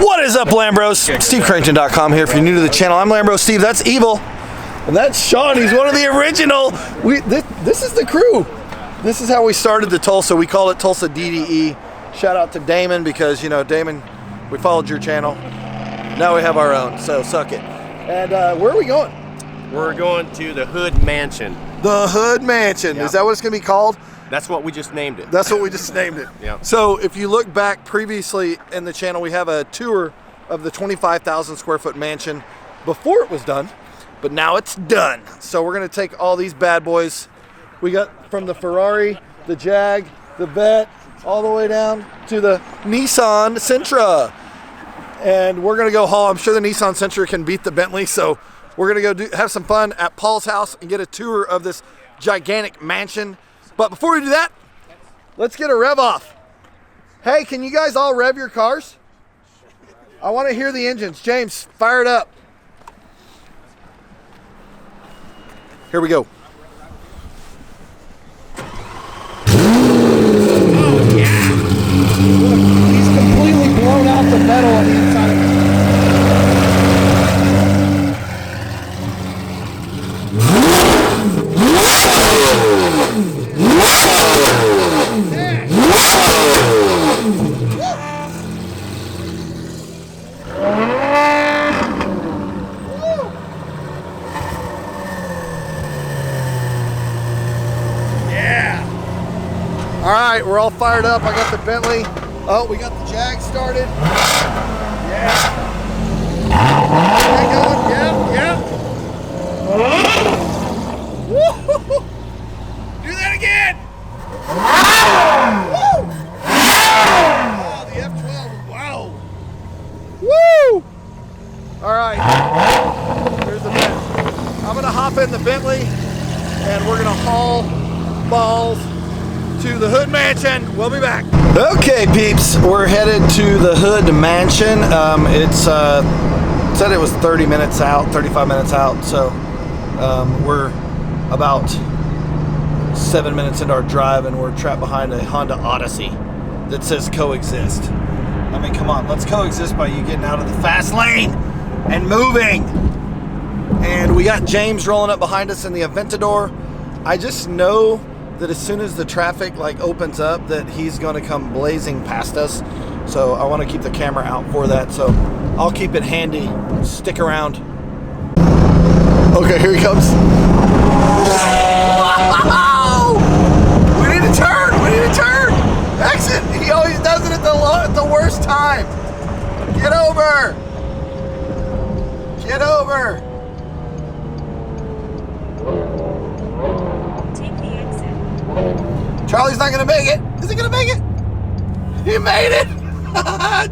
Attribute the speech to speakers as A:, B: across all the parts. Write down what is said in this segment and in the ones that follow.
A: What is up, Lambros? SteveCarrington.com here. If you're new to the channel, I'm Lambro Steve. That's Evil. And that's Sean. He's one of the original. This is the crew. This is how we started the Tulsa. We call it Tulsa DDE. Shout out to Damon because, you know, Damon, we followed your channel. Now we have our own, so suck it. And where are we going?
B: We're going to the Hood Mansion.
A: The Hood Mansion.
B: Yep.
A: Is that what it's going to be called?
B: That's what we just named it.
A: That's what we just named it.
B: Yep.
A: So if you look back previously in the channel, we have a tour of the 25,000 square foot mansion before it was done, but now it's done. So we're going to take all these bad boys. We got from the Ferrari, the Jag, the Vet, all the way down to the Nissan Sentra. And we're going to go haul. I'm sure the Nissan Sentra can beat the Bentley. So we're going to go have some fun at Paul's house and get a tour of this gigantic mansion. But before we do that, let's get a rev off. Hey, can you guys all rev your cars? I want to hear the engines. James, fire it up. Here we go. Oh, yeah. Look, he's completely blown out the metal on the inside of it. All right, we're all fired up. I got the Bentley. Oh, we got the Jag started. Yeah. Okay, going. Yeah. Woo! Do that again. Woo! Oh, the F12. Wow. Woo! All right. Here's the Bentley. I'm gonna hop in the Bentley, and we're gonna haul balls to the Hood Mansion. We'll be back. Okay, peeps, we're headed to the Hood Mansion. It's said it was 30 minutes out, 35 minutes out, so we're about 7 minutes into our drive and we're trapped behind a Honda Odyssey that says coexist. I mean, come on, let's coexist by you getting out of the fast lane and moving. And we got James rolling up behind us in the Aventador. I just know that as soon as the traffic opens up that he's gonna come blazing past us. So I wanna keep the camera out for that. So I'll keep it handy, stick around. Okay, here he comes. We need to turn, Exit, he always does it at the worst time. Get over. Charlie's not gonna make it. Is he gonna make it? He made it.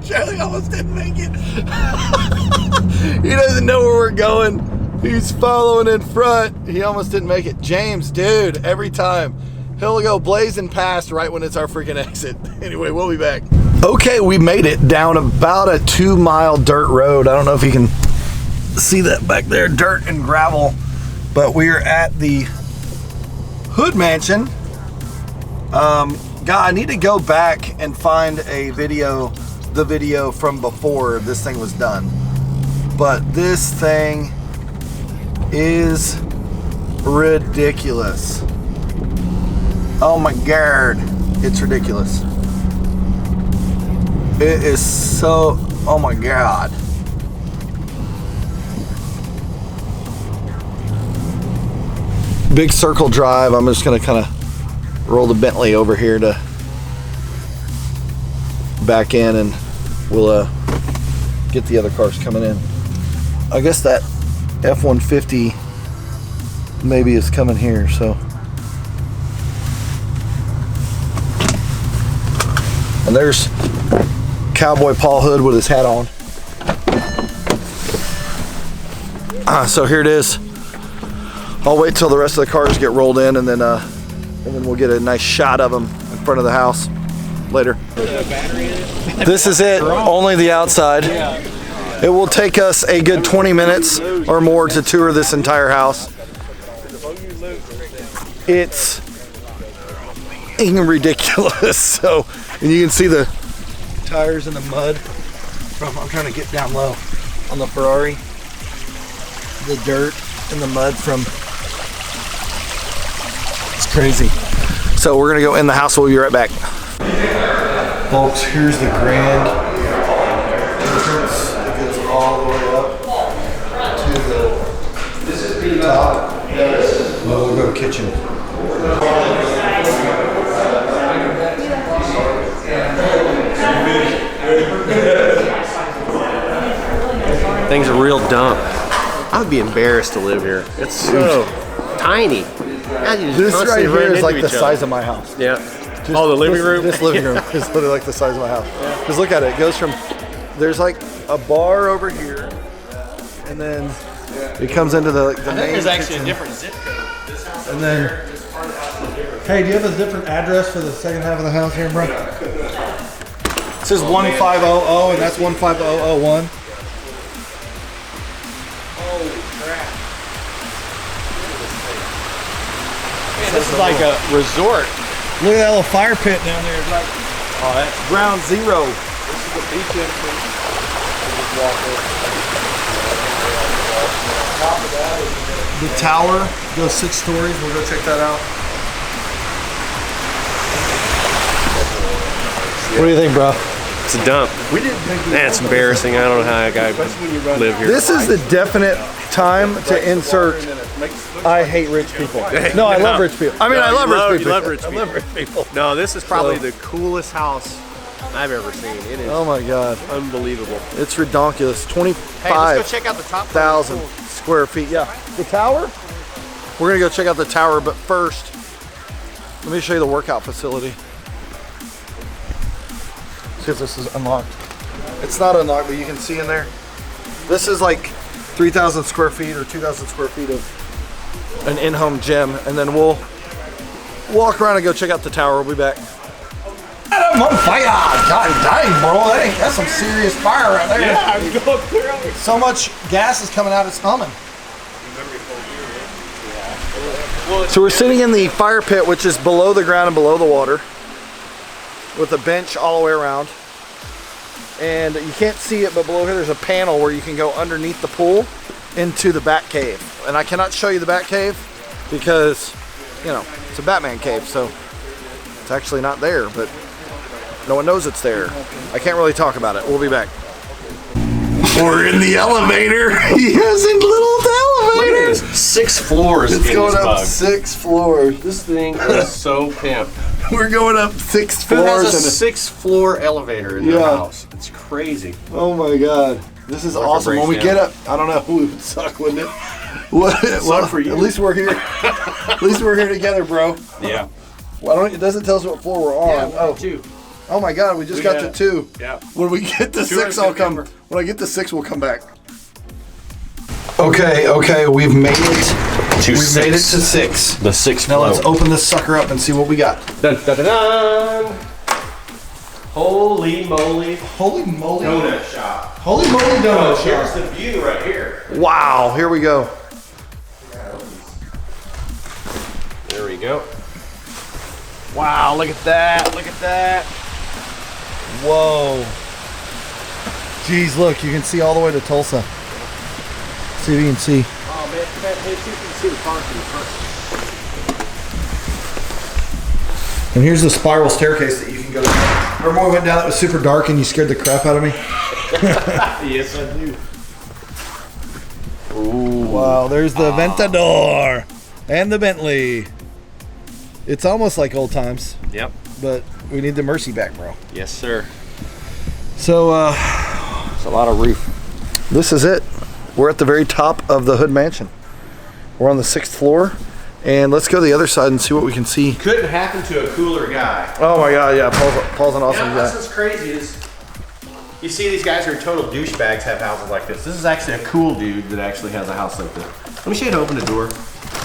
A: Charlie almost didn't make it. He doesn't know where we're going. He's following in front. He almost didn't make it. James, dude, every time he'll go blazing past right when it's our freaking exit. Anyway, we'll be back. Okay, we made it down about a 2-mile dirt road. I don't know if you can see that back there, dirt and gravel, but we're at the Hood Mansion. God, I need to go back and find the video from before this thing was done. But this thing is ridiculous. Oh my God, it's ridiculous. It is so, oh my God. Big circle drive. I'm just gonna kind of roll the Bentley over here to back in and we'll get the other cars coming in. I guess that F-150 maybe is coming here, so. And there's Cowboy Paul Hood with his hat on. So here it is. I'll wait till the rest of the cars get rolled in and then we'll get a nice shot of them in front of the house later. This is it, only the outside. It will take us a good 20 minutes or more to tour this entire house. It's ridiculous. So, and you can see the tires in the mud. I'm trying to get down low on the Ferrari. The dirt and the mud from, it's crazy. So we're gonna go in the house, we'll be right back. Folks, here's the grand entrance. It goes all the way up to the top. Well, we'll go kitchen.
B: Things are real dumb. I would be embarrassed to live here. It's so tiny.
A: This right here is like the size of my house.
B: Yeah. The living room?
A: This living room is literally like the size of my house. Because look at it. It goes from, there's like a bar over here, and then it comes into the main
B: there's actually
A: kitchen.
B: a different zip code. This house
A: And then, hey, do you have a different address for the second half of the house here, bro? It says 1500 and that's 15001.
B: Man, this is like a resort.
A: Look at that little fire pit down there. It's like,
B: Oh, that's
A: ground zero.
B: This is the beach entrance.
A: The tower goes 6 stories. We'll go check that out. What do you think, bro?
B: It's a dump.
A: We didn't think
B: That's embarrassing. I don't know how a guy could live here.
A: This is the definite time to insert I hate rich people. No, I love rich people. I mean, I love rich people.
B: You love rich people.
A: I love rich people.
B: No, this is probably the coolest house I've ever seen. It is
A: Oh my God.
B: unbelievable.
A: It's redonkulous.
B: Hey, let's go
A: 25,000
B: check out the top.
A: square feet. Yeah. The tower? We're gonna go check out the tower, but first, let me show you the workout facility. See if this is unlocked. It's not unlocked, but you can see in there. This is like 3,000 square feet or 2,000 square feet of an in-home gym, and then we'll walk around and go check out the tower. We'll be back. I'm on fire! God dang, bro. That's some serious fire right there.
B: Yeah, I'm going clear.
A: So much gas is coming out, it's humming. So we're sitting in the fire pit, which is below the ground and below the water, with a bench all the way around. And you can't see it, but below here there's a panel where you can go underneath the pool into the bat cave. And I cannot show you the bat cave because, you know, it's a Batman cave, so it's actually not there, but no one knows it's there. I can't really talk about it. We'll be back. We're in the elevator. He has a little elevator.
B: 6 floors.
A: It's
B: in
A: going
B: this
A: up
B: bug.
A: 6 floors.
B: This thing is so pimp.
A: We're going up 6
B: Who
A: floors.
B: has a 6-floor elevator in their
A: Yeah.
B: house? It's crazy.
A: Oh my God. This is
B: What if it
A: awesome. When we
B: breaks
A: get
B: down?
A: up, I don't know who would suck, wouldn't it? What? Well,
B: for you.
A: At least we're here. At least we're here together, bro.
B: Yeah.
A: Why don't it doesn't tell us what floor we're on?
B: Oh,
A: Oh my God, we just got to 2.
B: Yeah.
A: When we get to 6,
B: is
A: I'll
B: gonna be
A: come.
B: over.
A: When I get to 6, we'll come back. Okay, we've made it. We've made it to 6.
B: The 6th
A: Now
B: floor.
A: let's open this sucker up and see what we got.
B: Dun, dun, dun, dun. Holy moly.
A: Holy moly.
B: Donut shop.
A: Holy moly donut
B: Here's
A: shop.
B: the view right here.
A: Wow, here we go.
B: There we go. Wow, look at that. Look at that.
A: Whoa. Jeez, look, you can see all the way to Tulsa. See if you can see.
B: Oh man, hey, see if you can see the park in the front.
A: And here's the spiral staircase that you can go down. Remember when we went down, it was super dark and you scared the crap out of me?
B: Yes, I do.
A: Ooh. Wow, there's the Ventador and the Bentley. It's almost like old times,
B: Yep.
A: but we need the Mercy back, bro.
B: Yes, sir.
A: So,
B: It's a lot of roof.
A: this is it. We're at the very top of the Hood Mansion. We're on the 6th floor, and let's go to the other side and see what we can see.
B: Couldn't happen to a cooler guy.
A: Oh my God, yeah, Paul's an awesome
B: That's
A: guy.
B: what's crazy is you see these guys who are total douchebags have houses like this. This is actually a cool dude that actually has a house like this. Let me show you how to open the door.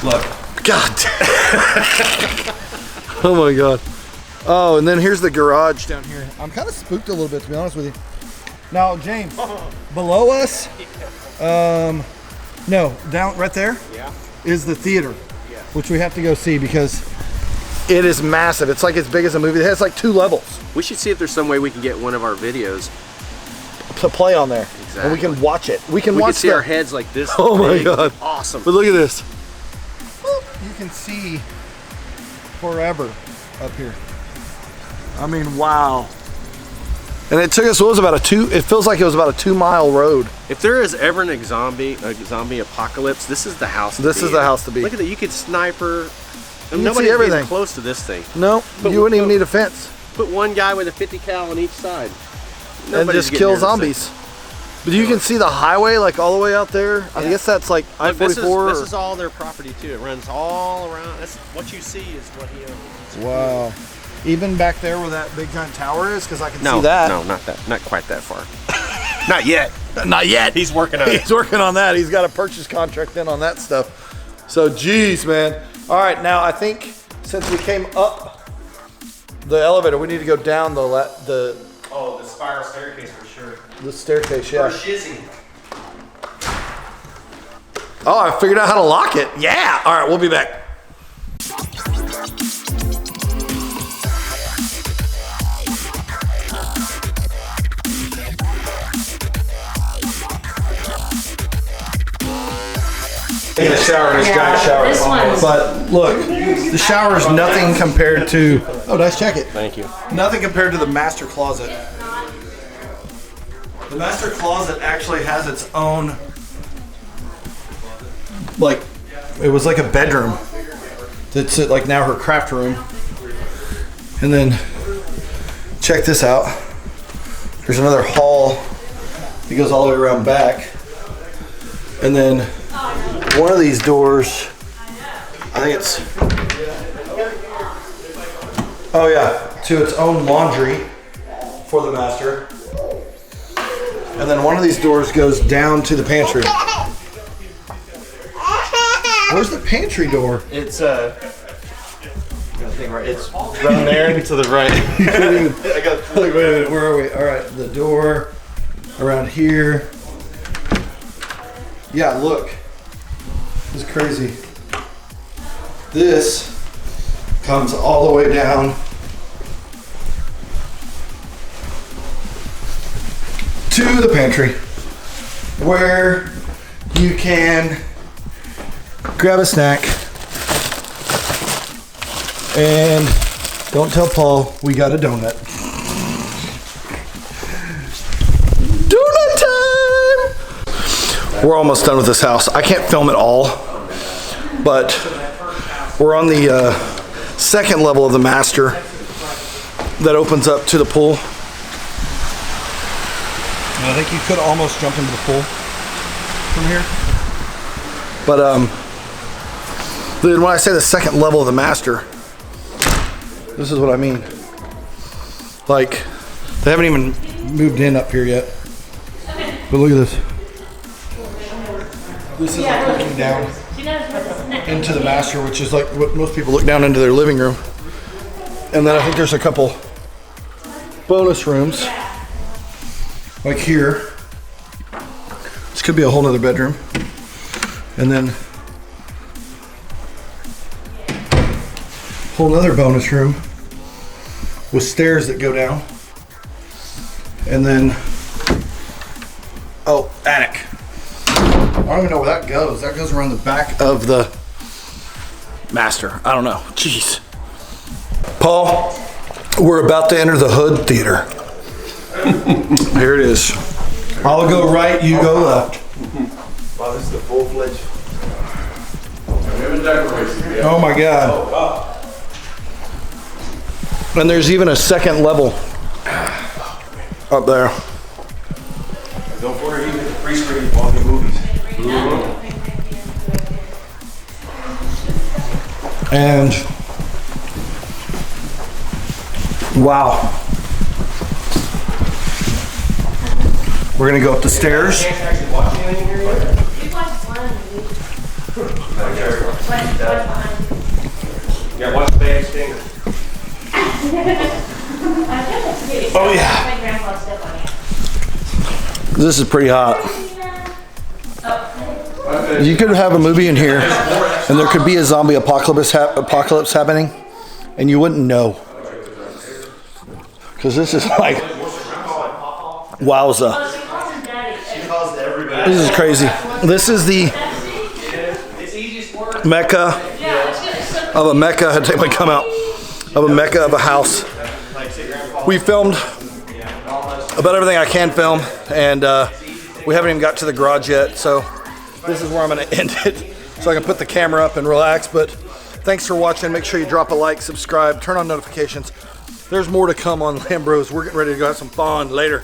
B: Look.
A: God. Oh my God. Oh, and then here's the garage down here. I'm kind of spooked a little bit, to be honest with you. Now, James, below us, no, down right there is the theater, which we have to go see because it is massive. It's like as big as a movie. It has like 2 levels.
B: We should see if there's some way we can get one of our videos
A: to play on there.
B: Exactly.
A: And we can watch it. We can
B: We
A: watch
B: can see our heads like this.
A: Oh my
B: big.
A: God.
B: Awesome.
A: But look at this. You can see forever up here. I mean, wow. And it took us, what was it, it feels like it was about a 2-mile road.
B: If there is ever a zombie apocalypse, this is the house to be.
A: This is the house to be.
B: Look at that, you could sniper.
A: can
B: Nobody
A: see everything.
B: Even close to this thing.
A: No, you wouldn't even need a fence.
B: Put one guy with a 50 cal on each side.
A: And just kill zombies. But you can see the highway like all the way out there. Yeah. I guess that's like I-44.
B: This is all their property too. It runs all around. That's what you see is what he owns.
A: Wow. Even back there where that big giant tower is, because I can see that.
B: No, not that. Not quite that far. Not yet.
A: Not yet.
B: He's working on it.
A: He's working on that. He's got a purchase contract in on that stuff. So, geez, man. All right, now I think since we came up the elevator, we need to go down the
B: spiral staircase for sure.
A: The staircase, yeah.
B: For shizzy.
A: Oh, I figured out how to lock it. Yeah. All right, we'll be back. In the shower, this giant shower.
C: This one.
A: But look, the shower is nothing compared to. Oh, nice, check it.
B: Thank you.
A: Nothing compared to the master closet. The master closet actually has its own, like, it was like a bedroom. That's like now her craft room. And then check this out. There's another hall that goes all the way around back. And then one of these doors, I think it's, oh yeah, to its own laundry for the master. And then one of these doors goes down to the pantry. Where's the pantry door?
B: It's it's around there to the right.
A: I got. Wait a minute. Where are we? All right, the door around here. Yeah, look. This is crazy. This comes all the way down to the pantry, where you can grab a snack. And don't tell Paul we got a donut. Donut time! We're almost done with this house. I can't film it all, but we're on the second level of the master that opens up to the pool. And I think you could almost jump into the pool from here. But then when I say the second level of the master, this is what I mean. Like, they haven't even moved in up here yet. But look at this. This is like looking down into the master, which is like what most people look down into their living room. And then I think there's a couple bonus rooms. Like here. This could be a whole nother bedroom. And then whole nother bonus room with stairs that go down. And then, oh, attic. I don't even know where that goes. That goes around the back of the master. I don't know. Jeez. Paul, we're about to enter the Hood Theater. Here it is. I'll go right, you go left.
D: Wow, this is the full-fledged.
A: Oh my God. And there's even a second level up there.
D: Don't worry, you get the free screen of all your movies.
A: And wow. We're gonna go up the stairs.
D: Yeah, watch the bag stinger.
A: Oh yeah. This is pretty hot. You could have a movie in here and there could be a zombie apocalypse happening and you wouldn't know. Because this is like, wowza. This is crazy. This is the mecca of a mecca. I had to take my gum out. Of a mecca of a house. We filmed about everything I can film, and we haven't even got to the garage yet, so this is where I'm gonna end it so I can put the camera up and relax. But thanks for watching. Make sure you drop a like, subscribe, turn on notifications. There's more to come on Lambros. We're getting ready to go have some fun later.